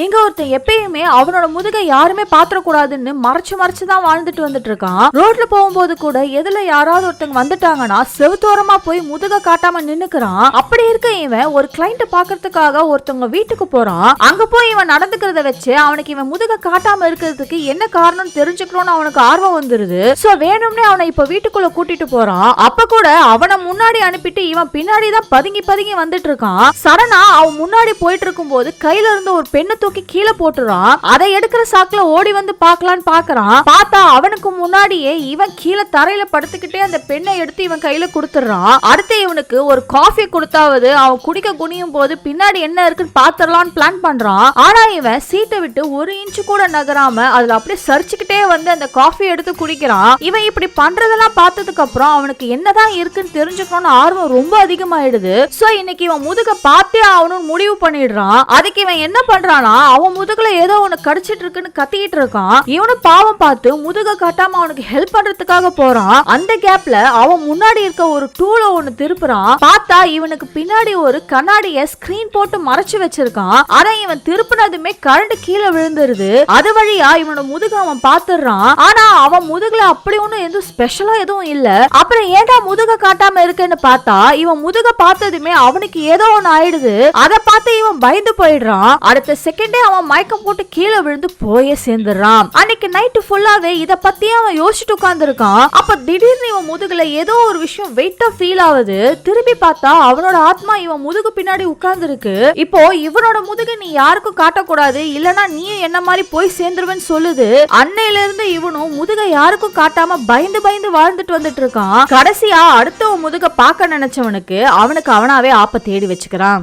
எங்க ஒருத்தன் எப்பயுமே அவனோட முதுகை யாருமே பாத்திரக்கூடாதுன்னு மறைச்சுதான் வாழ்ந்துட்டு வந்துட்டு இருக்கான். ரோட்ல போகும்போது கூட எதுல யாராவது ஒருத்தங்க வந்துட்டாங்கன்னா செவுத்தோரமா போய் முதுக காட்டாம நின்னுக்கிறான். அப்படி இருக்க இவன் ஒரு கிளைண்ட் பாக்குறதுக்காக ஒருத்தவங்க வீட்டுக்கு போறான். அங்க போய் இவன் நடந்துக்கிறத வச்சு அவனுக்கு இவன் முதுக காட்டாம இருக்கிறதுக்கு என்ன காரணம் தெரிஞ்சுக்கணும்னு அவனுக்கு ஆர்வம் வந்துருது. சோ வேணும்னே அவனை இப்ப வீட்டுக்குள்ள கூட்டிட்டு போறான். அப்ப கூட அவனை முன்னாடி அனுப்பிட்டு இவன் பின்னாடிதான் பதுங்கி வந்துட்டு இருக்கான். சடனா அவன் முன்னாடி போயிட்டு இருக்கும் போது கையில இருந்து ஒரு பெண்ணு தூக்கி கீழே போட்டுறான். அதை எடுக்கிற சாக்குல ஓடி வந்து பாக்கலான்னு பாக்குறான். பார்த்தா அவனுக்கு முன்னாடியே இவன் கீழே தரையில படுத்துக்கிட்டே அந்த பெண்ணை எடுத்து இவன் கையில கொடுத்துறான். அடுத்து இவனுக்கு ஒரு காஃபி கொடுத்தாவது அவன் குடிக்க குனியும் போது பின்னாடி என்ன இருக்குன்னு பாத்திரலான்னு பிளான் பண்றான். ஆனா இவன் சீட்டை விட்டு ஒரு இன்ச்சு கூட நகராம அதுல அப்படியே சரிச்சுக்கிட்டே வந்து அந்த காஃபி எடுத்து குடிக்கிறான். இவன் இப்படி பண்றதெல்லாம் பார்த்ததுக்கு அப்புறம் அவனுக்கு என்னதான் இருக்குன்னு தெரிஞ்சுக்கணும்னு ஆர்வம் ரொம்ப அதிகமாயிடுது. சோ இன்னைக்கு இவன் முதுக பார்த்தே அவனும் முடிவு பண்ணிடுறான். அதுக்கு இவன் என்ன பண்றானா அவன் முதுகுல ஏதோ ஒண்ணு கடிச்சிட்டு இருக்குன்னு கத்திக்கிட்டு இருக்கான். இவனு பாவம் பார்த்து முதுக காட்டாம அவனுக்கு ஹெல்ப் பண்றதுக்காக போறான். அந்த கேப்ல அவன் முன்னாடி இருக்க ஒரு டூல ஒண்ணு திருப்புறான். பார்த்தா இவனுக்கு பின்னாடி ஒரு கண்ணாடிய ஸ்கிரீன் போட்டு மறைச்சு வச்சிருக்கான். ஆனா இவன் திருப்பினதுமே கரண்ட் கீழே விழுந்துருது. அது வழியா இவனோட முதுக அவன் பாத்துறான். ஆனா அவன் முதுகுல அப்படி ஒண்ணும் எதுவும் ஸ்பெஷலா எதுவும் இல்ல. அப்புறம் ஏன்டா முதுக காட்டாம இருக்குன்னு பார்த்தா இவன் முதுக பார்த்ததுமே அவனுக்கு ஏதோ ஒண்ணு ஆயிடுது. அதை பார்த்து இவன் பயந்து போயிடுறான். அடுத்த செகண்டே அவன் மயக்கம் போட்டு கீழே விழுந்து போயே சேர்ந்துறான். அன்னைக்கு நைட்டு ஃபுல்லாவே இத பத்தி அவன் யோசிச்சுட்டு உட்கார்ந்து இருக்கான். அப்ப திடீர்னு இவன் முதுகுல ஏதோ ஒரு விஷயம் வெயிட்டா ஃபீல் ஆகுது. திரும்பி பார்த்தா அவனோட ஆத்மா இவன் முதுகு பின்னாடி உட்கார்ந்து இருக்கு. இப்போ இவனோட முதுகு நீ யாருக்கும் காட்டக்கூடாது, இல்லனா நீ என்ன மாதிரி போய் சேர்ந்துருவேன்னு சொல்லுது. அன்னையில இருந்து இவனும் முதுகை யாருக்கும் காட்டாம பயந்து வாழ்ந்துட்டு வந்துட்டு இருக்கான். கடைசியா அடுத்தவன் முதுக பார்க்க நினைச்சவனுக்கு அவனாவே ஆப்ப தேடி வச்சுக்கிறான்.